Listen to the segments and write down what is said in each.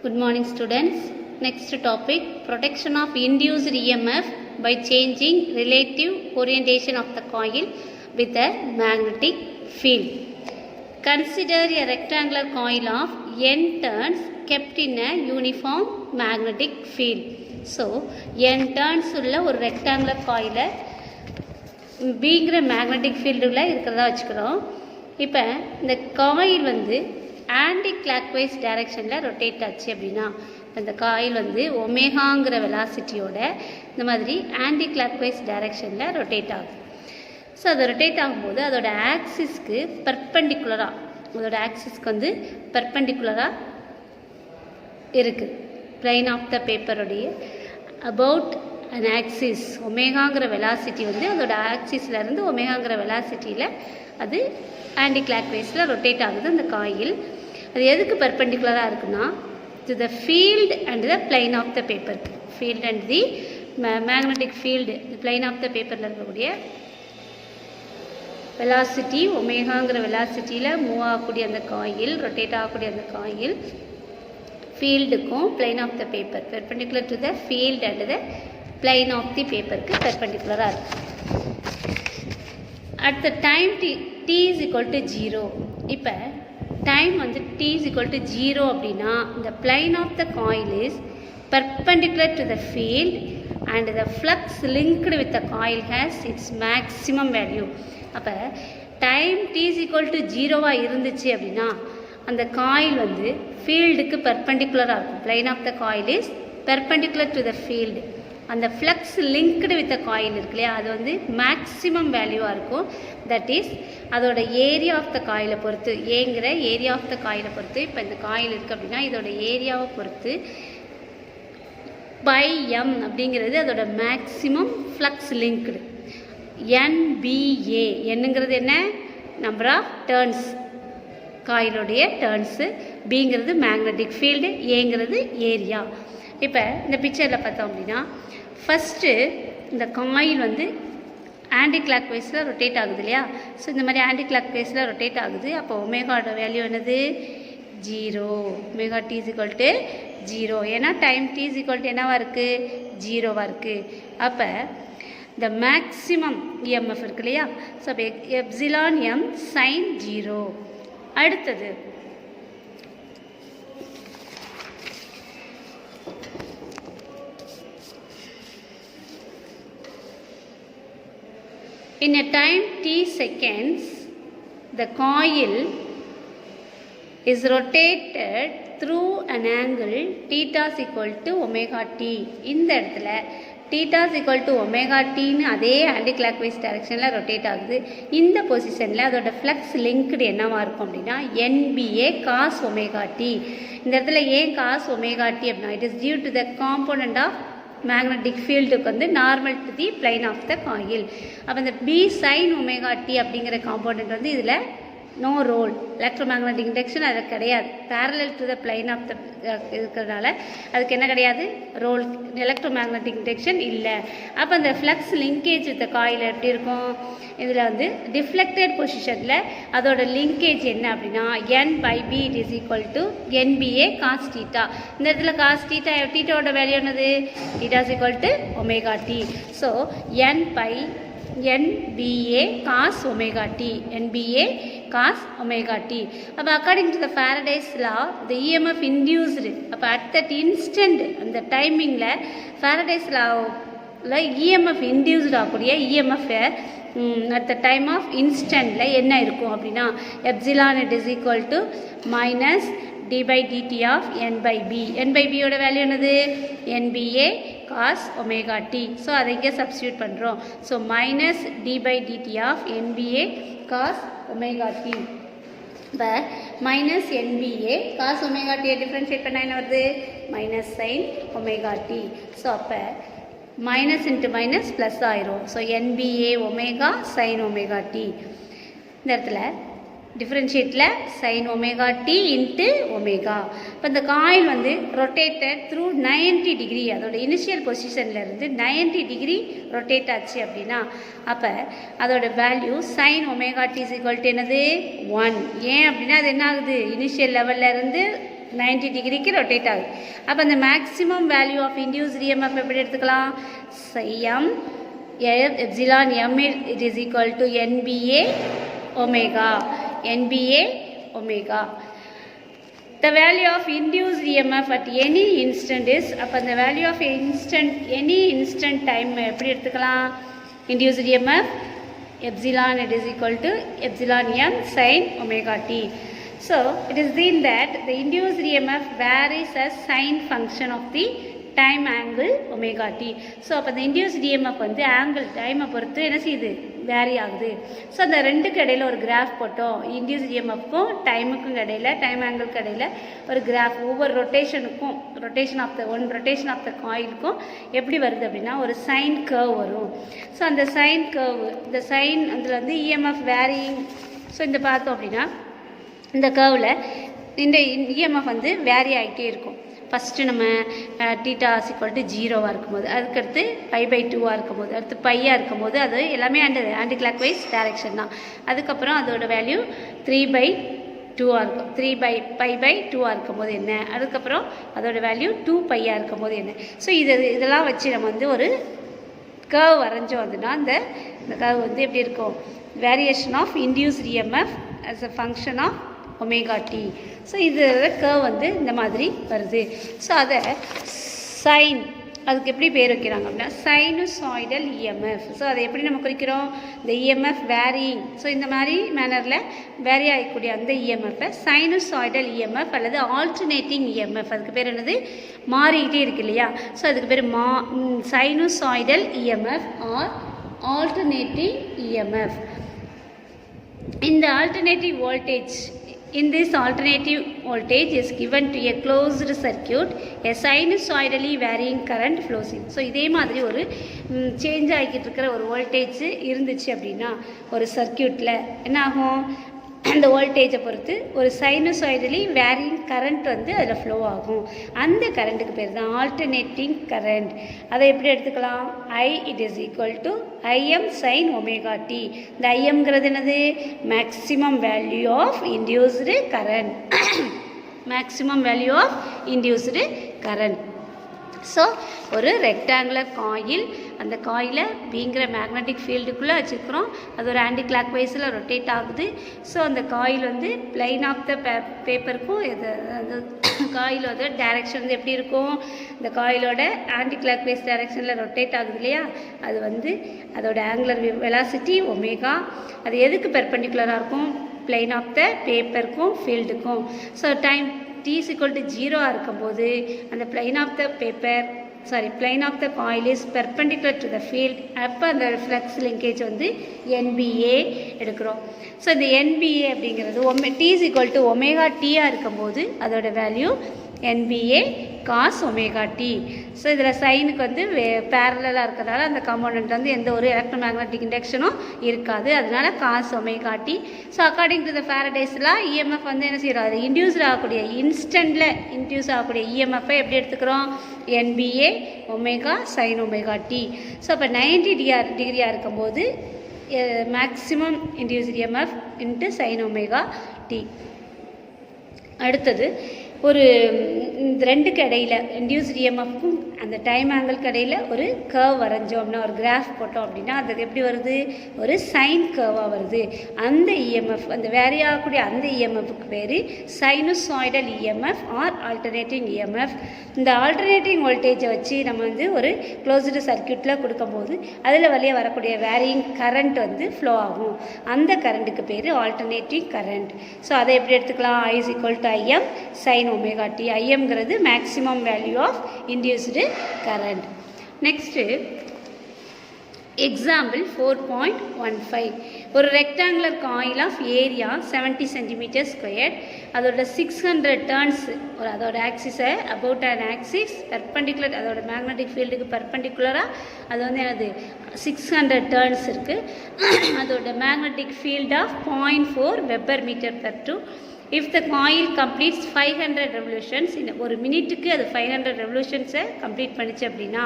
Good morning students. Next topic, protection of induced EMF by changing relative orientation of the coil with a magnetic field. Consider a rectangular coil of n turns kept in a uniform magnetic field. So, n turns உள்ள ஒரு rectangular coil Bங்கிற magnetic field உள்ள இருக்கிறதா வச்சுக்கிறோம். இப்போ இந்த coil வந்து anti clockwise டைரக்ஷனில் rotate ஆச்சு அப்படின்னா இந்த காயில் வந்து ஒமேகாங்கிற வெலாசிட்டியோட இந்த மாதிரி ஆன்டி கிளாக்வைஸ் டைரக்ஷனில் ரொட்டேட் ஆகும். ஸோ அது ரொட்டேட் ஆகும்போது அதோட ஆக்சிஸ்க்கு பர்பெண்டிகுலராக வந்து பர்பெண்டிகுலராக இருக்குது. பிளைன் ஆஃப் த பேப்பருடைய அபவுட் அன் ஆக்சிஸ் ஒமேகாங்கிற வெலாசிட்டி வந்து அதோட ஆக்சிஸ்லேருந்து ஒமேகாங்கிற வெலாசிட்டியில் அது ஆன்டி கிளாக்வைஸில் ரொட்டேட் ஆகுது அந்த காயில். அது எதுக்கு பர்பெண்டிகுலராக இருக்குன்னா to the field and the plane of the paper. Field and the magnetic field plane of the பேப்பரில் இருக்கக்கூடிய வெலாசிட்டி ஒமேகாங்கிற வெலாசிட்டியில் மூவ் ஆகக்கூடிய அந்த காயில் ரொட்டேட் ஆகக்கூடிய அந்த காயில் ஃபீல்டுக்கும் plane of the paper perpendicular to the field and the plane of the பேப்பருக்கு பெர்பெண்டிகுலராக இருக்கும். At the time t is equal to 0. இப்போ டைம் வந்து t is equal to 0 அப்படின்னா இந்த plane of the coil is perpendicular to the field and the flux linked with the coil has its maximum value. அப்போ time t is equal to 0 இருந்துச்சு அப்படின்னா அந்த coil வந்து ஃபீல்டுக்கு பர்பெண்டிகுலராக இருக்கும். Plane of the coil is perpendicular to the field. அந்த flux linked with coil இருக்கு இல்லையா அது வந்து மேக்ஸிமம் வேல்யூவாக இருக்கும். தட் இஸ் அதோட ஏரியா ஆஃப் த காயிலை பொறுத்து ஏங்கிற ஏரியா ஆஃப் த காயிலை பொறுத்து இப்போ இந்த காயில் இருக்குது அப்படின்னா இதோட ஏரியாவை பொறுத்து பை எம் அப்படிங்கிறது அதோட மேக்ஸிமம் ஃப்ளக்ஸ் லிங்க்டு. NBA என்னங்கிறது என்ன நம்பர் ஆஃப் டர்ன்ஸ் காயிலுடைய டர்ன்ஸு, பிங்கிறது மேக்னெட்டிக் ஃபீல்டு, ஏங்கிறது ஏரியா. இப்போ இந்த பிக்சரில் பார்த்தோம் அப்படின்னா ஃபஸ்ட்டு இந்த காயில் வந்து ஆன்டி கிளாக் வைஸில் ரொட்டேட் ஆகுது இல்லையா. ஸோ இந்த மாதிரி ஆன்டி கிளாக் வைஸில் ரொட்டேட் ஆகுது. அப்போ ஒமேகாவோட வேல்யூ என்னது 0. Omega t is equal to 0. ஏன்னா time t is equal to என்னவாக இருக்குது 0வாக இருக்குது. அப்போ இந்த மேக்ஸிமம் EMF இருக்கு இல்லையா. ஸோ அப்போ எப்சிலான் எம் சைன் 0. அடுத்தது in a time t seconds the coil is rotated through an angle theta is equal to omega t. இந்த இடத்துல theta is equal to omega t ன்னு அதே ஆன்டி கிளாக்வைஸ் டைரக்ஷனில் rotate ஆகுது. இந்த பொசிஷனில் அதோட ஃப்ளக்ஸ் லிங்க்டு என்னவாக இருக்கும் அப்படின்னா NBA cos omega t. இந்த இடத்துல ஏன் cos omega t அப்படின்னா it is due to the component of மேக்னெட்டிக் ஃபீல்டுக்கு வந்து normal to the plane of the coil. அப்போ இந்த B sin omega t அப்படிங்கிற காம்போனண்ட் வந்து இதில் no role. Electromagnetic induction அது கிடையாது. Parallel to the plane of the இருக்கிறதுனால அதுக்கு என்ன கிடையாது ரோல். எலக்ட்ரோ மேக்னெட்டிக் இண்டக்ஷன் இல்லை. அப்போ அந்த ஃப்ளக்ஸ் லிங்கேஜ் வித் காயில் எப்படி இருக்கும் இதில் வந்து டிஃப்ளெக்டட் பொசிஷனில் அதோட லிங்கேஜ் என்ன அப்படின்னா N/B it is equal to NBA cos theta. இந்த இடத்துல காஸ் டீட்டா டீட்டாவோட வேல்யூ என்னது theta is equal to omega t. So NBA cos omega t. NBA cos omega t. அப்போ according to the Faraday's law the EMF induced அப்போ at that instant அந்த டைமிங்கில் Faraday's lawல EMF induced ஆகக்கூடிய EMF at the time of instantல என்ன இருக்கும் அப்படின்னா epsilon it is equal to minus d by dt of n/b. n/b யோட value என்னது NBA cos omega t. So அதை இங்கே சப்ஸ்டியூட் பண்ணுறோம். So minus d by dt of NBA cos omega t. இப்போ minus NBA cos omega t differentiate பண்ணால் என்ன வருது minus sin omega t. So அப்போ மைனஸ் இன்ட்டு மைனஸ் ப்ளஸ் ஆயிரும். So NBA omega sin omega t. இந்த இடத்துல டிஃப்ரென்ஷியேட்டில் sin omega t into omega. இப்போ இந்த காயில் வந்து ரொட்டேட்டட் த்ரூ 90 டிகிரி அதோட இனிஷியல் பொசிஷன்லேருந்து 90 டிகிரி ரொட்டேட் ஆச்சு அப்படின்னா அப்போ அதோட value sin omega t is equal to என்னது 1. ஏன் அப்படின்னா அது என்ன ஆகுது இனிஷியல் லெவல்லேருந்து 90 டிகிரிக்கு ரொட்டேட் ஆகுது. அப்போ அந்த maximum value of induced EMF எப்படி எடுத்துக்கலாம்? M epsilon m it is equal to NBA omega. NBA omega. The value of induced EMF at any instant is, அப்போ the value of any instant time எப்படி எடுத்துக்கலாம்? Induced EMF epsilon it is equal to epsilon m sin omega t. So it is seen that the induced EMF varies as sin function of the time angle omega t. So அப்போ the induced EMF வந்து angle டைமை பொறுத்து என்ன செய்யுது? Vary ஆகுது. So அந்த ரெண்டுக்கு இடையில் ஒரு கிராஃப் போட்டோம். இன்டியூஸ்ட் இஎம்எஃப்க்கும் டைமுக்கும் இடையில், டைம் ஆங்கிளுக்கு இடையில் ஒரு கிராஃப், ஒவ்வொரு ரொட்டேஷனுக்கும் ரொட்டேஷன் ஆஃப் த காயிலுக்கும் எப்படி வருது அப்படின்னா ஒரு சைன் கர்வ் வரும். ஸோ அந்த சைன் கர்வ், இந்த சைன் அதில் வந்து இஎம்எஃப் வேரியிங். ஸோ இந்த பார்த்தோம் அப்படின்னா இந்த கர்வில் இந்த இஎம்எஃப் வந்து வேரி ஆகிட்டே இருக்கும். ஃபஸ்ட்டு நம்ம டீட்டா ஈக்குவல் டு 0வாக இருக்கும்போது, அதுக்கடுத்து π/2ஆக இருக்கும்போது, அடுத்து பையாக இருக்கும்போது, அது எல்லாமே ஆன்டி கிளாக் வைஸ் டைரக்ஷன் தான். அதுக்கப்புறம் அதோட வேல்யூ 3/2ஆக இருக்கும். 3/π/2ஆக இருக்கும்போது என்ன, அதுக்கப்புறம் அதோட வேல்யூ 2πயாக இருக்கும்போது என்ன. ஸோ இதெல்லாம் வச்சு நம்ம வந்து ஒரு கர்வ் வரைஞ்சோம். அதுனா இந்த கர்வ் வந்து எப்படி இருக்கும்? Variation of induced EMF as a function of omega t. So இது கர்வ் வந்து இந்த மாதிரி வருது. ஸோ அதை சைன், அதுக்கு எப்படி பேர் வைக்கிறாங்க அப்படின்னா சைனுசாய்டல் இஎம்எஃப். ஸோ அதை எப்படி நம்ம குறிக்கிறோம்? இந்த இஎம்எஃப் வேரியிங். ஸோ இந்த மாதிரி மேனரில் வேரி ஆகக்கூடிய அந்த இஎம்எஃப்பை சைனுசாய்டல் இஎம்எஃப் அல்லது ஆல்டர்னேட்டிங் இஎம்எஃப், அதுக்கு பேர் என்னது? மாறிக்கிட்டே இருக்கு இல்லையா? ஸோ அதுக்கு பேர் sinusoidal EMF or alternating EMF. இந்த alternative voltage, in this alternative voltage is given to a closed circuit, a sinusoidally varying current flows in. So இதே மாதிரி ஒரு சேஞ்ச் ஆகிக்கிட்டு இருக்கிற ஒரு வோல்டேஜ் இருந்துச்சு அப்படின்னா ஒரு சர்க்கியூட்டில் என்ன ஆகும்? அந்த வோல்டேஜை பொறுத்து ஒரு சைனுசாய்டலி வேரியிங் கரண்ட் வந்து அதில் ஃப்ளோ ஆகும். அந்த கரண்ட்டுக்கு பேர் தான் ஆல்டர்னேட்டிங் கரண்ட். அதை எப்படி எடுத்துக்கலாம்? I it is equal to Im sin omega t. இந்த Imங்கிறது என்னது? Maximum value of induced current. Maximum value of induced current. So ஒரு ரெக்டாங்குலர் காயில், அந்த காயிலை பிங்கிற மேக்னெட்டிக் ஃபீல்டுக்குள்ளே வச்சுருக்கிறோம். அது ஒரு ஆன்டி கிளாக் வைஸில் ரொட்டேட் ஆகுது. ஸோ அந்த காயில் வந்து பிளைன் ஆஃப் த பேப்பருக்கும் அந்த காயிலோட டைரக்ஷன் வந்து எப்படி இருக்கும்? இந்த காயிலோட ஆன்டி கிளாக் வைஸ் டைரக்ஷனில் ரொட்டேட் ஆகுது இல்லையா? அது வந்து அதோட ஆங்குலர் வெலாசிட்டி ஒமேகா. அது எதுக்கு பெர்பெண்டிகுலராக இருக்கும்? பிளைன் ஆஃப் த பேப்பருக்கும் ஃபீல்டுக்கும். So time t is equal to 0 இருக்கும்போது அந்த plane of the coil is perpendicular to the field. அப்போ அந்த ஃப்ளக்ஸ் லிங்கேஜ் வந்து NBA எடுக்கிறோம். ஸோ இந்த NBA அப்படிங்கிறது t is equal to omega t இருக்கும்போது அதோட value NBA cos omega t. So இதில் சைனுக்கு வந்து பேரலாக இருக்கிறதால அந்த காம்போனண்ட் வந்து எந்த ஒரு எலக்ட்ரோ மேக்னெட்டிக் இண்டக்ஷனும் இருக்காது. அதனால cos omega t. So according to the Faraday's law EMF வந்து என்ன செய்கிறோம்? அது இன்டியூஸ்ட் ஆகக்கூடிய இன்ஸ்டன்ட்டில் இன்டியூஸ் ஆகக்கூடிய இஎம்எஃப்பை எப்படி எடுத்துக்கிறோம்? NBA omega sine omega t. So அப்போ 90 டிகிரியாக இருக்கும்போது maximum induced EMF into sine omega t. அடுத்தது ஒரு ரெண்டுக்கு இடையில் இன்டியூஸ்ட் இஎம்எஃப்க்கும் அந்த டைம் ஆங்கிளுக்கு இடையில் ஒரு கர்வ் வரைஞ்சோம் அப்படின்னா, ஒரு கிராஃப் போட்டோம் அப்படின்னா அதுக்கு எப்படி வருது? ஒரு சைன் கர்வாக வருது. அந்த இஎம்எஃப், அந்த வேரி ஆகக்கூடிய அந்த இஎம்எஃப்க்கு பேர் sinusoidal EMF or alternating EMF. இந்த ஆல்டர்னேட்டிங் வோல்டேஜை வச்சு நம்ம வந்து ஒரு க்ளோஸ்டு சர்க்கியூட்டில் கொடுக்கும்போது அதில் வழியாக வரக்கூடிய வேரியிங் கரண்ட் வந்து ஃப்ளோ ஆகும். அந்த கரண்ட்டுக்கு பேர் ஆல்டர்னேட்டிங் கரண்ட். ஸோ அதை எப்படி எடுத்துக்கலாம்? I is equal to Im sin omega t. Imங்கிறது maximum value of induced current. Next example 4.15. ஒரு rectangular coil of area 70 centimetre squared, அதோட 600 டர்ன்ஸ், ஒரு அதோட ஆக்சிஸை அபவுட் அன் ஆக்சிஸ் பெர்பெண்டிகுலர், அதோட மேக்னெட்டிக் ஃபீல்டுக்கு பெர்பெண்டிகுலராக அது வந்து என்னது 600 டர்ன்ஸ் இருக்குது. அதோட magnetic field of 0.4 weber metre per 2. If the coil completes 500 revolutions, ஒரு மினிட்டுக்கு அது 500 revolutions கம்ப்ளீட் பண்ணிச்சு அப்படின்னா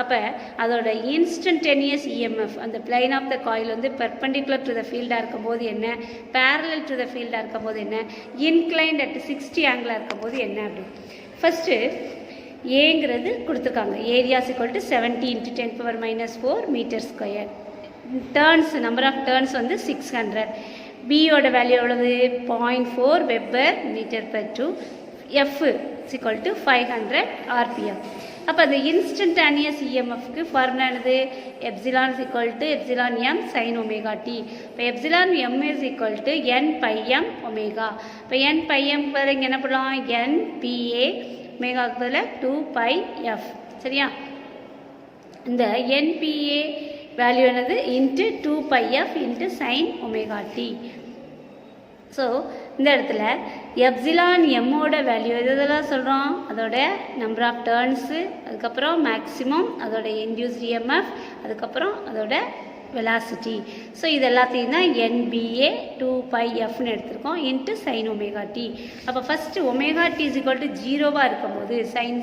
அப்போ அதோட இன்ஸ்டன்டேனியஸ் இஎம்எஃப் அந்த பிளைன் ஆஃப் த காயில் வந்து பெர்பெண்டிகுலர் டு த ஃபீல்டாக இருக்கும்போது என்ன, பேரலல் டு த ஃபீல்டாக இருக்கும்போது என்ன, இன்க்ளைன்ட் அட் 60 ஆங்கிளாக இருக்கும்போது என்ன அப்படி. ஃபஸ்ட்டு ஏங்கிறது கொடுத்துருக்காங்க. Area's equal to 70 × 10⁻⁻4 metre square. Turns number of turns வந்து 600. பியோட வேல்யூ எவ்வளவு 0.4 weber metre per 2. F equal to 500 RPM. அப்போ அந்த இன்ஸ்டன்டானியஸ் இஎம்எஃப்க்கு ஃபார்முலா என்னது, epsilon equal to epsilon M sine omega T. இப்போ epsilon M is equal to n πm omega. இப்போ n πm பதில் இங்கே என்ன பண்ணலாம், n pa ஒமேகாவுக்கு பதில் 2πf. சரியா, இந்த npa வேல்யூ என்னது into 2πf into sine omega t. So இந்த இடத்துல எப்சிலான் எம்மோட வேல்யூ இதெல்லாம் சொல்கிறோம், அதோட நம்பர் ஆஃப் டேர்ன்ஸு, அதுக்கப்புறம் மேக்ஸிமம், அதோட இன்டியூஸ்ட் இஎம்எஃப், அதுக்கப்புறம் அதோட வெலாசிட்டி. ஸோ இது எல்லாத்தையும் தான் NBA 2πfன்னு எடுத்திருக்கோம் இன்ட்டு சைன் ஒமேகா டி. அப்போ first omega D is equal to 0வாக இருக்கும்போது சைன்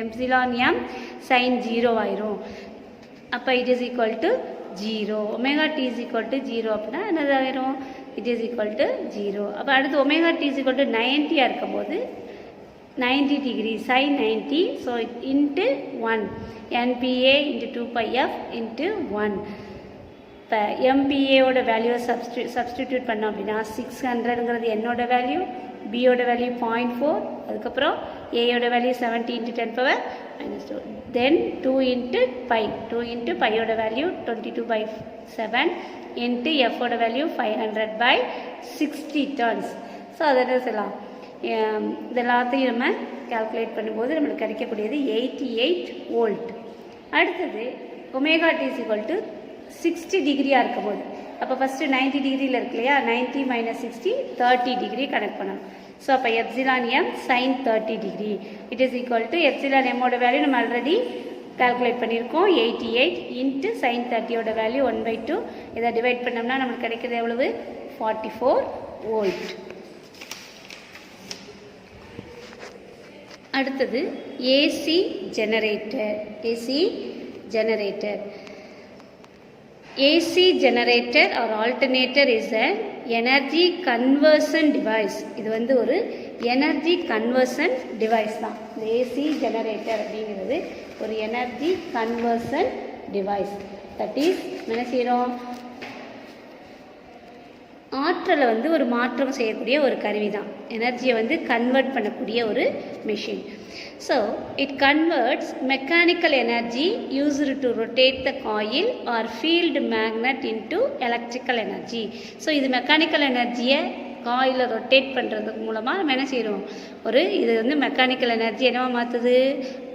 எப்சிலான் எம் சைன் 0 ஆயிரும். அப்போ it is equal to 0. Omega D is equal to 0 அப்படின்னா என்னதாயிரும், இட் இஸ் ஈக்குவல் டு 0. அப்போ அடுத்து omega D is equal to 90ஆக இருக்கும்போது 90 degree sine 90. So into 1 NPA into 2πf into 1. இப்போ MPAவோட வேல்யூவை சப்ஸ்டிடியூட் பண்ணோம் அப்படின்னா 600ங்கிறது என்னோட வேல்யூ, பியோட வேல்யூ 0.4, அதுக்கப்புறம் ஏயோட value 70 × 10⁻⁻2. Then 2 into pi, 2 into பையோட வேல்யூ 22/7 இன்ட்டு எஃபோட வேல்யூ 500/60 டர்ன்ஸ். ஸோ அதை என்ன சொல்லலாம், இது எல்லாத்தையும் நம்ம கால்குலேட் பண்ணும்போது நம்மளுக்கு கிடைக்கக்கூடியது 88 வோல்ட். அடுத்தது omega D is equal to 60 டிகிரியாக இருக்கும்போது, அப்போ ஃபஸ்ட்டு 90 டிகிரியில் இருக்கு இல்லையா, 90 - 60 30 டிகிரி கனெக்ட் பண்ணணும். ஸோ அப்போ epsilon M sine 30 degree it is equal to epsilon எம்மோட வேல்யூ நம்ம ஆல்ரெடி கால்குலேட் பண்ணியிருக்கோம் 88 இன்ட்டு சைன் 30யோட வேல்யூ 1/2. இதை டிவைட் பண்ணோம்னா நம்மளுக்கு கிடைக்கிறது எவ்வளவு 44 வோல்ட். அடுத்தது AC generator. AC generator or alternator is an energy conversion device. இது வந்து ஒரு energy conversion device தான். இந்த AC generator அப்படிங்கிறது ஒரு energy conversion device. That is என்ன செய்கிறோம், ஆற்றலை வந்து ஒரு மாற்றம் செய்யக்கூடிய ஒரு கருவி தான். எனர்ஜியை வந்து கன்வெர்ட் பண்ணக்கூடிய ஒரு machine. So it converts mechanical energy used to rotate the coil or field magnet into electrical energy. So இது மெக்கானிக்கல் எனர்ஜியை காயிலை ரொட்டேட் பண்ணுறதுக்கு மூலமாக நம்ம என்ன செய்கிறோம், இது வந்து மெக்கானிக்கல் எனர்ஜி என்னவா மாற்றுது,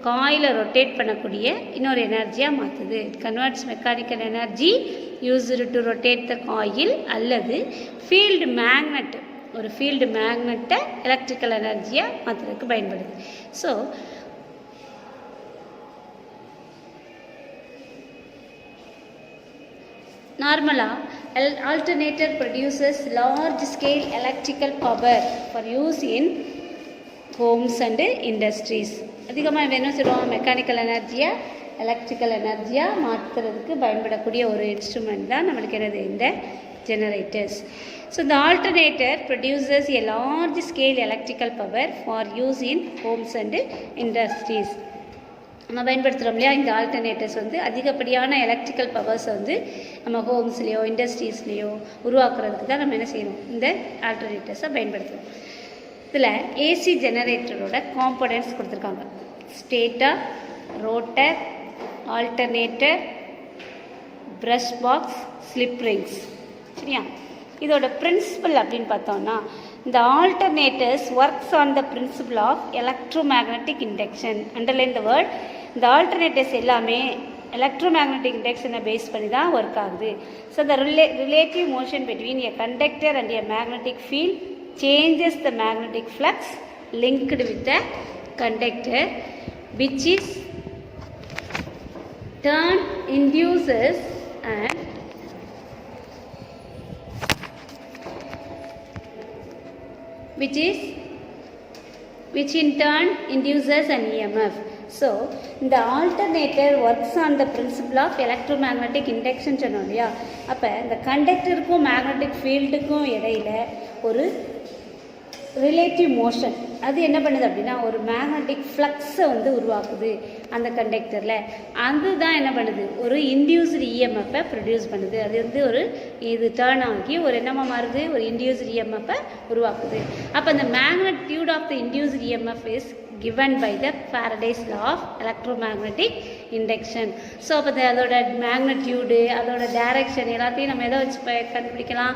காயிலை ரொட்டேட் பண்ணக்கூடிய இன்னொரு எனர்ஜியாக மாற்றுது. It converts mechanical energy used to rotate the coil அல்லது ஃபீல்டு மேக்னட், ஒரு ஃபீல்டு மேக்னட்டை எலக்ட்ரிக்கல் எனர்ஜியாக மாற்றுறதுக்கு பயன்படுது. ஸோ நார்மலாக alternator produces large scale electrical power for use in homes and industries. அதிகமாக என்ன சொல்லுவோம், மெக்கானிக்கல் எனர்ஜியை எலக்ட்ரிக்கல் எனர்ஜியாக மாற்றுறதுக்கு பயன்படக்கூடிய ஒரு இன்ஸ்ட்ருமெண்ட் தான் நம்மளுக்கு என்னது, இந்த generators. So the alternator produces a large scale electrical power for use in homes and industries. நம்ம பயன்படுத்துகிறோம் இல்லையா, இந்த ஆல்டர்னேட்டர்ஸ் வந்து அதிகப்படியான எலக்ட்ரிக்கல் பவர்ஸை வந்து நம்ம ஹோம்ஸ்லேயோ இண்டஸ்ட்ரீஸ்லேயோ உருவாக்குறதுக்கு தான் நம்ம என்ன செய்யணும், இந்த ஆல்டர்னேட்டர்ஸை பயன்படுத்துகிறோம். இதில் ஏசி ஜெனரேட்டரோட காம்போனன்ட்ஸ் கொடுத்துருக்காங்க. Stator, rotor, alternator, brush box, slip rings. சரியா, இதோட பிரின்சிபல் அப்படின்னு பார்த்தோம்னா, இந்த alternators works on the principle of electromagnetic induction. Underline the word. இந்த ஆல்டர்னேட்டர்ஸ் எல்லாமே எலக்ட்ரோமேக்னட்டிக் இண்டக்ஷனை பேஸ் பண்ணி தான் ஒர்க் ஆகுது. So the relative motion between a conductor and a magnetic field changes the magnetic flux linked with the conductor, which is turn induces and which in turn induces an EMF. So, the alternator works on the principle of electromagnetic induction சொன்னோம் இல்லையா? அப்போ இந்த கண்டக்டருக்கும் magnetic ஃபீல்டுக்கும் இடையில் ஒரு relative motion அது என்ன பண்ணுது அப்படின்னா ஒரு மேக்னெட்டிக் ஃப்ளக்ஸை வந்து உருவாக்குது அந்த கண்டக்டரில். அதுதான் என்ன பண்ணுது ஒரு இன்டியூஸ்டு இஎம்எஃப்பை ப்ரொடியூஸ் பண்ணுது. அது வந்து ஒரு இது டேர்ன் ஆகி ஒரு என்னமா மாறுது ஒரு இன்டியூஸ்டு இஎம்எஃப்பை உருவாக்குது. அப்போ அந்த magnitude of the induced EMF is given by the Faraday's law of electromagnetic induction. So அப்போ அதோட மேக்னட்யூடு அதோட டைரக்ஷன் எல்லாத்தையும் நம்ம எதை வச்சு கண்டுபிடிக்கலாம்?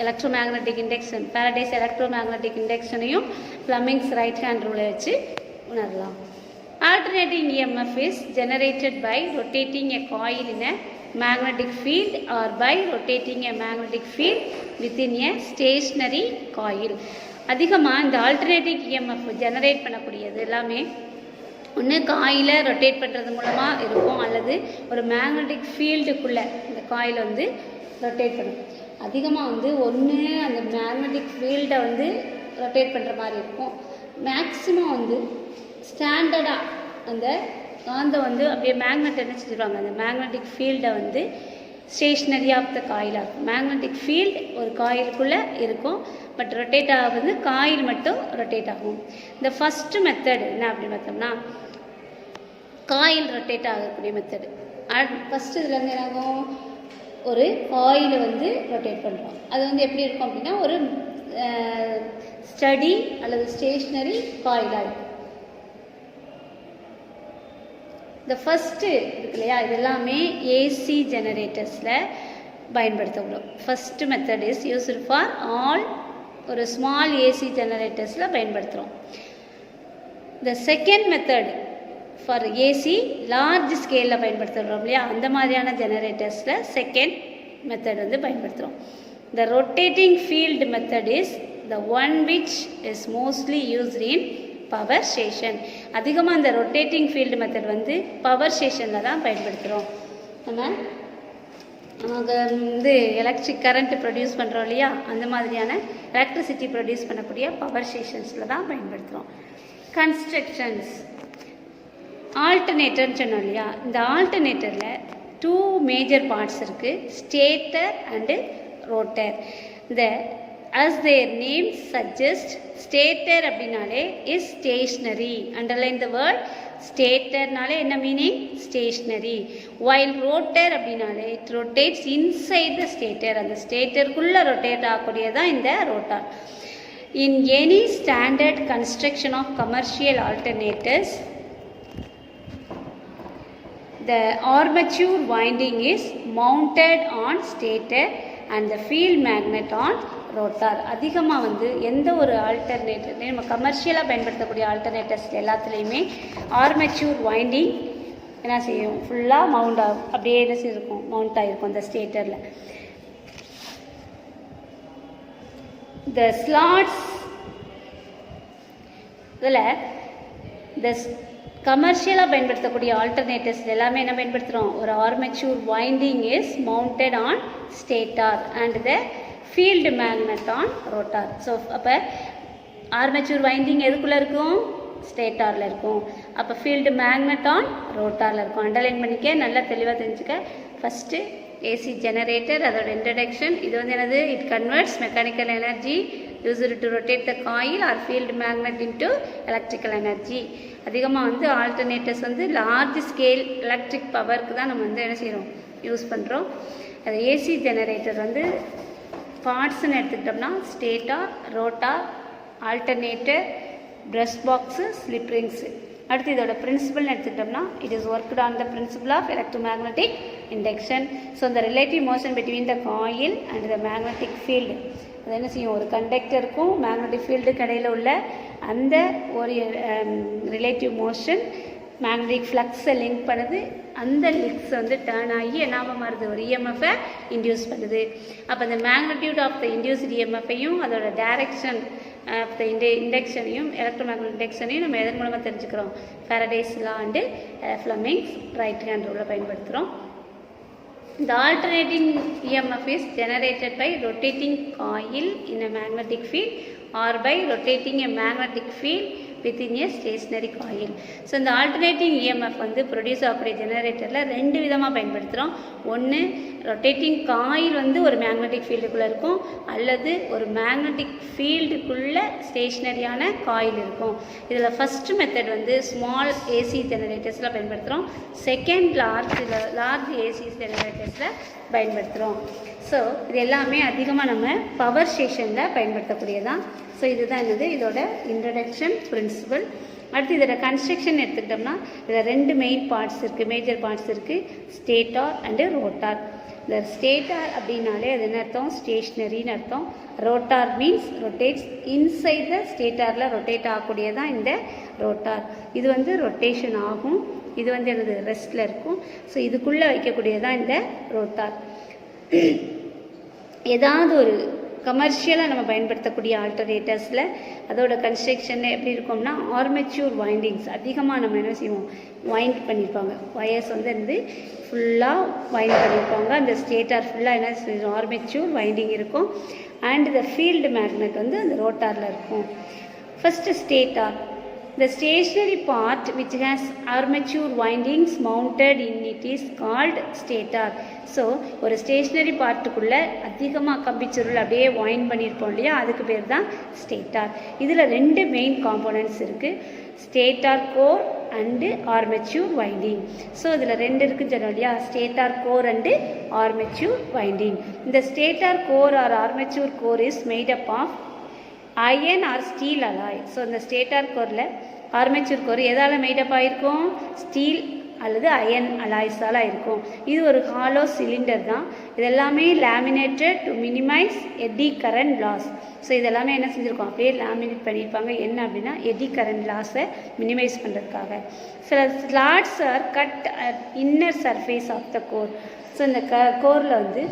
எலக்ட்ரோமேக்னெட்டிக் இண்டக்ஷன், Faraday's எலக்ட்ரோமேக்னெட்டிக் இண்டக்ஷனையும் Fleming's ரைட் ஹேண்ட் ரூலை வச்சு உணரலாம். Alternating EMF is generated by rotating a coil in a magnetic field or by rotating a magnetic field within a stationary coil. அதிகமாக இந்த ஆல்டர்னேட்டிங் இஎம்எஃப் ஜெனரேட் பண்ணக்கூடியது எல்லாமே ஒன்று காயிலை ரொட்டேட் பண்ணுறது மூலமாக இருக்கும் அல்லது ஒரு மேக்னெட்டிக் ஃபீல்டுக்குள்ளே இந்த காயில் வந்து ரொட்டேட் பண்ணும். அதிகமாக வந்து ஒன்று அந்த மேக்னெட்டிக் ஃபீல்டை வந்து ரொட்டேட் பண்ணுற மாதிரி இருக்கும். மேக்ஸிமம் வந்து ஸ்டாண்டர்டாக அந்த காந்தம் வந்து அப்படியே மேக்னெட் என்ன செஞ்சுருவாங்க அந்த மேக்னெட்டிக் ஃபீல்டை வந்து ஸ்டேஷ்னரி ஆஃப் த காயிலாக இருக்கும். மேக்னெட்டிக் ஃபீல்டு ஒரு காயிலுக்குள்ளே இருக்கும், பட் ரொட்டேட் ஆகுது காயில் மட்டும் ரொட்டேட் ஆகும். இந்த ஃபஸ்ட்டு மெத்தட் என்ன அப்படி பார்த்தோம்னா காயில் ரொட்டேட் ஆகக்கூடிய மெத்தடு. ஃபஸ்ட்டு இதில் வந்து என்னாகும் ஒரு காயிலை வந்து ரொட்டேட் பண்ணுறோம். அது வந்து எப்படி இருக்கும் அப்படின்னா ஒரு ஸ்டடி அல்லது ஸ்டேஷ்னரி காயிலாக இருக்கும். இந்த ஃபஸ்ட்டு இருக்கு இல்லையா இது எல்லாமே ஏசி ஜெனரேட்டர்ஸில் பயன்படுத்தப்படும். First method is used for all ஒரு ஸ்மால் ஏசி ஜெனரேட்டர்ஸில் பயன்படுத்துகிறோம். இந்த second method for AC large ஸ்கேலில் பயன்படுத்துகிறோம் இல்லையா அந்த மாதிரியான ஜெனரேட்டர்ஸில் செகண்ட் மெத்தட் வந்து பயன்படுத்துகிறோம். The rotating field method is the one which is mostly used in power station. அதிகமாக இந்த ரொட்டேட்டிங் ஃபீல்டு மெத்தட் வந்து பவர் ஸ்டேஷனில் தான் பயன்படுத்துகிறோம். நம்ம வந்து எலக்ட்ரிக் கரண்ட்டு ப்ரொடியூஸ் பண்ணுறோம் இல்லையா அந்த மாதிரியான எலக்ட்ரிசிட்டி ப்ரொடியூஸ் பண்ணக்கூடிய பவர் ஸ்டேஷன்ஸில் தான் பயன்படுத்துகிறோம். கன்ஸ்ட்ரக்ஷன்ஸ் ஆல்டர்னேட்டர்னு சொன்னோம் இல்லையா இந்த ஆல்டர்னேட்டரில் 2 மேஜர் பார்ட்ஸ் இருக்குது, ஸ்டேட்டர் அண்டு ரோட்டர். இந்த as their name suggests stator அப்படினாலே is stationary. underline the word stator நாலே என்ன meaning stationary, while rotor அப்படினாலே it rotates inside the stator. அந்த ஸ்டேட்டருக்குள்ளே ரொட்டேட் ஆகக்கூடியதான் இந்த rotor. in any standard construction of commercial alternators the armature winding is mounted on stator and the field magnet on rotor. அதிகமாக வந்து எந்த ஒரு ஆல்டர்னேட்டர்லையும் நம்ம கமர்ஷியலாக பயன்படுத்தக்கூடிய ஆல்டர்னேட்டர்ஸ் எல்லாத்துலேயுமே ஆர்மெச்சூர் வைண்டிங் என்ன செய்யும் ஃபுல்லாக மவுண்ட் ஆகும், அப்படியே என்ன செய்யும் மவுண்ட் ஆகிருக்கும் அந்த ஸ்டேட்டரில். த ஸ்லாட்ஸ் இதில் இந்த கமர்ஷியலாக பயன்படுத்தக்கூடிய ஆல்டர்னேட்டர்ஸ் எல்லாமே என்ன பயன்படுத்துகிறோம் ஒரு armature winding is mounted on stator and the field magnet on rotor. So அப்போ ஆர்மெச்சூர் வைண்டிங் எதுக்குள்ளே இருக்கும் ஸ்டேட்டாரில் இருக்கும். அப்போ ஃபீல்டு மேக்னட் ஆன் ரோட்டாரில் இருக்கும். அண்டர்லைன் பண்ணிக்க நல்லா தெளிவாக தெரிஞ்சுக்க. ஃபஸ்ட்டு ஏசி ஜெனரேட்டர் அதோட இன்ட்ரடக்ஷன். இது வந்து என்னது it converts mechanical energy used to rotate the coil or field magnet into electrical energy. அதிகமாக வந்து ஆல்டர்னேட்டர்ஸ் வந்து லார்ஜ் ஸ்கேல் எலக்ட்ரிக் பவருக்கு தான் நம்ம வந்து என்ன செய்கிறோம் யூஸ் பண்ணுறோம். அது ஏசி ஜெனரேட்டர் வந்து பார்ட்ஸ்ன்னு எடுத்துக்கிட்டோம்னா stator, rotor, alternator, brush box, slip rings. அடுத்து இதோட பிரின்சிபல்னு எடுத்துக்கிட்டோம்னா it is worked on the principle of electromagnetic induction. So இந்த relative motion between the coil and the magnetic field அது என்ன செய்யும் ஒரு கண்டக்டருக்கும் மேக்னெட்டிக் ஃபீல்டுக்கு இடையில் உள்ள அந்த ஒரு ரிலேட்டிவ் மோஷன் மேக்னெட்டிக் ஃப்ளக்ஸை லிங்க் பண்ணுது. அந்த லிங்க்ஸ் வந்து டேர்ன் ஆகி என்னாம மாறுது ஒரு இஎம்எஃப்பை இன்டியூஸ் பண்ணுது. அப்போ அந்த மேக்னட்யூட் ஆஃப் த இன்டியூஸ்ட் இஎம்எஃப்பையும் அதோட டைரக்ஷன் ஆஃப் த இண்டக்ஷனையும் எலக்ட்ரோமேக்னெட்டிக் இண்டக்ஷனையும் நம்ம எதன் மூலமாக தெரிஞ்சுக்கிறோம் Faraday's law and Fleming's right hand ரூலை பயன்படுத்துகிறோம். The alternating EMF is generated by rotating coil in a magnetic field or by rotating a magnetic field within a stationary coil. So இந்த alternating EMF வந்து produce ஆகக்கூடிய ஜெனரேட்டரில் ரெண்டு விதமாக பயன்படுத்துகிறோம். ஒன்று ரொட்டேட்டிங் காயில் வந்து ஒரு மேக்னெட்டிக் ஃபீல்டுக்குள்ளே இருக்கும், அல்லது ஒரு மேக்னெட்டிக் ஃபீல்டுக்குள்ளே ஸ்டேஷ்னரியான காயில் இருக்கும். இதில் ஃபஸ்ட்டு மெத்தட் வந்து ஸ்மால் ஏசி ஜெனரேட்டர்ஸில் பயன்படுத்துகிறோம். செகண்ட் லார்ஜ் ஏசி ஜெனரேட்டர்ஸில் பயன்படுத்துகிறோம். ஸோ இது எல்லாமே அதிகமாக நம்ம பவர் ஸ்டேஷனில் பயன்படுத்தக்கூடியதான். ஸோ இதுதான் என்னது இதோட இன்ட்ரடக்ஷன் பிரின்சிபல். அடுத்து இதோட கன்ஸ்ட்ரக்ஷன் எடுத்துக்கிட்டோம்னா இதில் ரெண்டு மெயின் பார்ட்ஸ் இருக்குது, மேஜர் பார்ட்ஸ் இருக்குது, ஸ்டேட்டார் அண்டு ரோட்டார். இந்த ஸ்டேட்டார் அப்படின்னாலே அது என்ன அர்த்தம்? ஸ்டேஷ்னரின்னு அர்த்தம். Rotor means rotates inside the ஸ்டேட்டாரில் ரொட்டேட் ஆகக்கூடியதான் இந்த ரோட்டார். இது வந்து ரொட்டேஷன் ஆகும், இது வந்து என்னது ரெஸ்ட்டில் இருக்கும். ஸோ இதுக்குள்ளே வைக்கக்கூடியதான் இந்த ரோட்டார். ஏதாவது ஒரு கமர்ஷியலாக நம்ம பயன்படுத்தக்கூடிய ஆல்டர்னேட்டர்ஸில் அதோட கன்ஸ்ட்ரக்ஷன் எப்படி இருக்கும்னா ஆர்மெச்சூர் வைண்டிங்ஸ் அதிகமாக நம்ம என்ன செய்வோம்? வைண்ட் பண்ணியிருப்பாங்க. வயர்ஸ் வந்து இருந்து ஃபுல்லாக வைண்ட் பண்ணியிருப்பாங்க. அந்த ஸ்டேட்டார் ஃபுல்லாக என்ன செய்வோம்? ஆர்மெச்சூர் வைண்டிங் இருக்கும். அண்ட் த ஃபீல்டு மேக்னெட் வந்து அந்த ரோட்டாரில் இருக்கும். First stator. The stationary part which has armature windings mounted in it is called stator. So ஒரு ஸ்டேஷ்னரி பார்ட்டுக்குள்ளே அதிகமாக கம்பிச்சுருள் அப்படியே வைண்ட் பண்ணியிருப்போம் இல்லையா, அதுக்கு பேர் தான் ஸ்டேட்டார். இதில் ரெண்டு மெயின் காம்போனன்ட்ஸ் இருக்குது, stator core and armature winding. So இதில் ரெண்டு இருக்குன்னு சொன்னோம் இல்லையா, stator core and armature winding. இந்த stator core or armature core is made up of iron or steel alloy. So இந்த ஸ்டேட்டார் கோரில் ஆர்மெச்சூர் கோர் எதால் மேடப் ஆகிருக்கும்? ஸ்டீல் அல்லது அயன் அலாய்ஸால் இருக்கும். இது ஒரு ஹாலோ சிலிண்டர் தான். இதெல்லாமே laminated to minimise eddy current loss. So இதெல்லாமே என்ன செஞ்சுருக்கோம்? அப்படியே லேமினேட் பண்ணியிருப்பாங்க. என்ன அப்படின்னா எட்டி கரண்ட் லாஸை மினிமைஸ் பண்ணுறதுக்காக. சில slots are cut at inner surface of the core. So இந்த கோரில் வந்து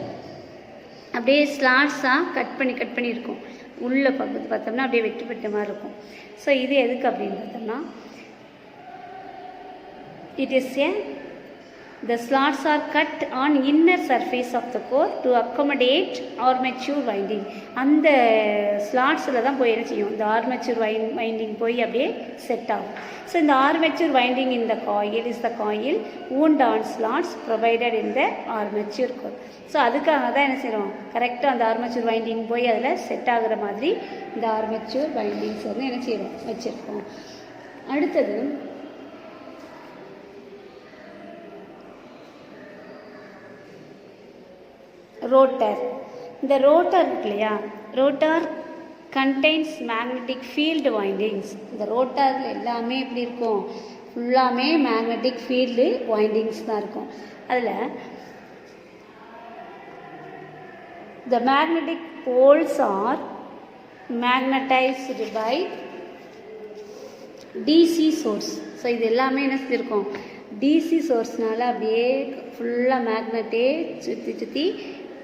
அப்படியே ஸ்லாட்ஸாக கட் பண்ணி இருக்கும். உள்ள பக்கத்து பார்த்தோம்னா அப்படியே வெட்டுப்பட்ட மாதிரி இருக்கும். ஸோ இது எதுக்கு அப்படின்னு பார்த்தோம்னா it is the slots are cut on inner surface of the core to accommodate armature winding. அந்த ஸ்லாட்ஸில் தான் போய் என்ன செய்யும்? இந்த ஆர்மெச்சூர் வைண்டிங் போய் அப்படியே செட் ஆகும். ஸோ இந்த ஆர்மெச்சூர் வைண்டிங் இந்த coil is the coil wound on slots provided in the armature core. So அதுக்காக தான் என்ன செய்கிறோம்? கரெக்டாக அந்த ஆர்மெச்சூர் வைண்டிங் போய் அதில் செட் ஆகுற மாதிரி இந்த ஆர்மெச்சூர் வைண்டிங்ஸ் வந்து என்ன செய்கிறோம்? வச்சுருக்கோம். அடுத்தது ரோட்டர். இந்த ரோட்டர் இருக்கு இல்லையா, rotor contains magnetic field windings. இந்த ரோட்டரில் எல்லாமே எப்படி இருக்கும்? ஃபுல்லாமே மேக்னெட்டிக் ஃபீல்டு வைண்டிங்ஸ் தான் இருக்கும். அதில் the magnetic poles are magnetized by DC source. So இது எல்லாமே என்ன செஞ்சுருக்கோம்? டிசி சோர்ஸ்னால அப்படியே ஃபுல்லாக மேக்னெட்டே சுற்றி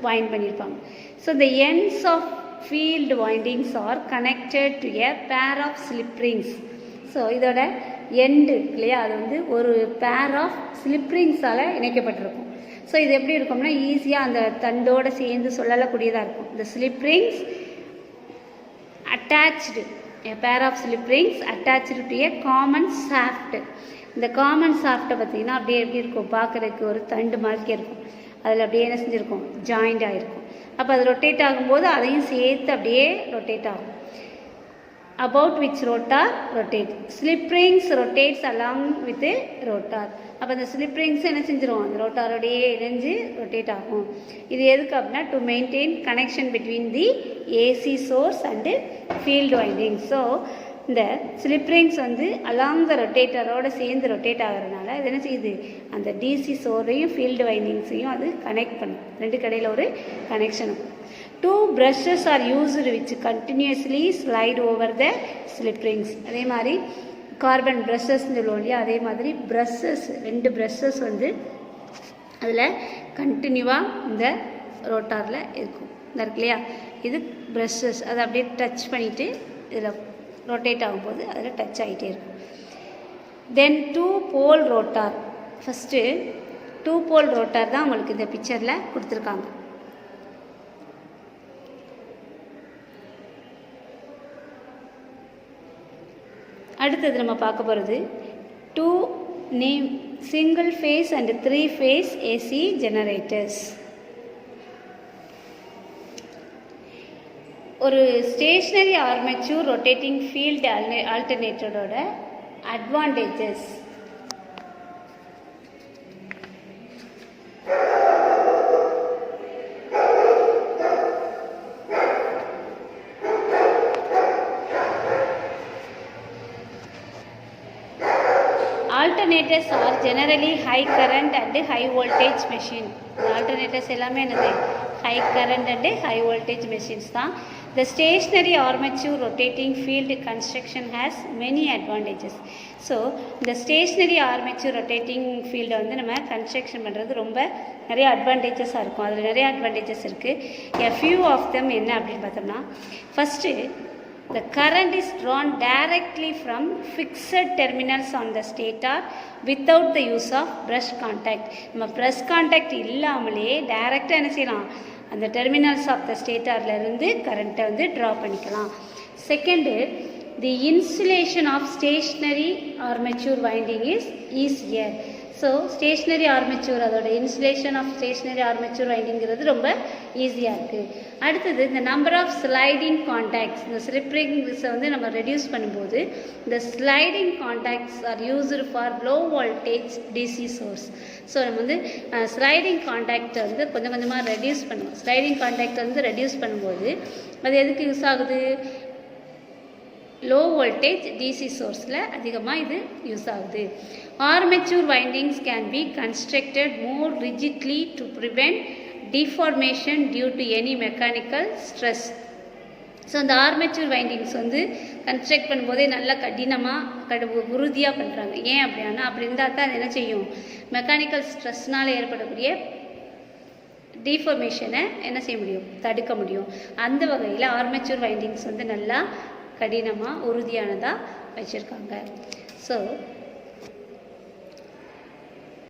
வைண்ட் பண்ணியிருப்பாங்க. So the ends of field windings are connected to a pair of slip rings. So இதோட எண்டு இல்லையா, அது வந்து ஒரு பேர் ஆஃப் ஸ்லிப் ரிங்ஸால் இணைக்கப்பட்டிருக்கும். ஸோ இது எப்படி இருக்கும்னா ஈஸியாக அந்த தண்டோடு சேர்ந்து சொல்லக்கூடியதாக இருக்கும். இந்த slip rings attached, a pair of slip rings attached to a common shaft. இந்த காமன் ஷாஃப்ட்டை பார்த்திங்கன்னா அப்படியே எப்படி இருக்கும்? பார்க்குறதுக்கு ஒரு தண்டு மாதிரி இருக்கும். அதில் அப்படியே என்ன செஞ்சுருக்கும்? ஜாயிண்ட் ஆகிருக்கும். அப்போ அது ரொட்டேட் ஆகும்போது அதையும் சேர்த்து அப்படியே ரொட்டேட் ஆகும். about which rotor rotate. Slip rings rotates along with the rotor. அப்போ அந்த ஸ்லிப் ரிங்ஸ் என்ன செஞ்சிடும்? அந்த ரோட்டாரோடையே இணைஞ்சு ரொட்டேட் ஆகும். இது எதுக்கு அப்படின்னா to maintain connection between the AC source and field winding. So இந்த ஸ்லிப் ரிங்ஸ் வந்து அலாங் த ரொட்டேட்டரோடு சேர்ந்து ரொட்டேட் ஆகிறதுனால இது என்ன செய்யுது? அந்த டிசி சோரையும் ஃபீல்டு வைண்டிங்ஸையும் அது கனெக்ட் பண்ணும். ரெண்டு கடையில் ஒரு connection. Two brushes are used which continuously slide over the slip rings. அதே மாதிரி கார்பன் ப்ரஷஸ்ன்னு சொல்லுவோம் இல்லையா, அதே மாதிரி ப்ரஷஸ், ரெண்டு ப்ரஷஸ் வந்து அதில் கண்டினியூவாக இந்த ரோட்டாரில் இருக்கும். இந்த இருக்கு இல்லையா, இது ப்ரஷஸ். அதை அப்படியே டச் பண்ணிவிட்டு இதில் ரொட்டேட் ஆகும்போது அதில் டச் ஆகிட்டே இருக்கும். தென் டூ போல் ரோட்டார். ஃபஸ்ட்டு டூ போல் ரோட்டார் தான் உங்களுக்கு இந்த பிக்சரில் கொடுத்துருக்காங்க. அடுத்தது நம்ம பார்க்க போகிறது 2 name single phase and 3 phase AC generators. ஒரு ஸ்டேஷ்னரி ஆர்மேச்சூர் ரொட்டேட்டிங் ஃபீல்டு ஆல்டர்னேட்டரோட advantages. Alternators are generally high current and high voltage machine. Alternators எல்லாமே என்னது high current and high voltage machines தான். The stationary armature rotating field construction has many advantages. So the stationary armature rotating field வந்து நம்ம construction பண்ணுறது ரொம்ப நிறைய அட்வான்டேஜஸாக இருக்கும். அதில் நிறைய அட்வான்டேஜஸ் இருக்குது. A few of them என்ன அப்படின்னு பார்த்தோம்னா, first the current is drawn directly from fixed terminals on the stator without the use of brush contact. நம்ம brush contact இல்லாமலே டைரெக்டாக என்ன செய்யலாம், அந்த டெர்மினல்ஸ் ஆஃப் த ஸ்டேட்டர்லேருந்து கரண்ட்டை வந்து ட்ரா பண்ணிக்கலாம். Second, the insulation of stationary armature winding is easier. So stationary armature அதோட இன்சுலேஷன் ஆஃப் ஸ்டேஷ்னரி ஆர்மேச்சூர் வைண்டிங்கிறது ரொம்ப ஈஸியாக இருக்குது. அடுத்தது இந்த நம்பர் ஆஃப் ஸ்லைடிங் கான்டாக்ட்ஸ், இந்த ஸ்லிப்ரிங்ஸை வந்து நம்ம ரெடியூஸ் பண்ணும்போது இந்த sliding contacts are used for low voltage DC source. So நம்ம வந்து ஸ்லைடிங் கான்டாக்டை வந்து கொஞ்சம் கொஞ்சமாக ரெடியூஸ் பண்ணுவோம். ஸ்லைடிங் கான்டாக்டை வந்து ரெடியூஸ் பண்ணும்போது அது எதுக்கு யூஸ் ஆகுது, லோ வோல்டேஜ் டிசி சோர்ஸில் அதிகமாக இது யூஸ் ஆகுது. Armature windings can be constructed more rigidly to prevent deformation due to any mechanical stress. So இந்த ஆர்மேச்சூர் வைண்டிங்ஸ் வந்து கன்ஸ்ட்ரக்ட் பண்ணும்போதே நல்லா கடினமாக உறுதியாக பண்ணுறாங்க. ஏன் அப்படின்னா அப்படி இருந்தால் தான் அது என்ன செய்யும், மெக்கானிக்கல் ஸ்ட்ரெஸ்னால் ஏற்படக்கூடிய டிஃபார்மேஷனை என்ன செய்ய முடியும், தடுக்க முடியும். அந்த வகையில் ஆர்மேச்சூர் வைண்டிங்ஸ் வந்து நல்லா கடினமாக உறுதியானதாக வச்சுருக்காங்க. ஸோ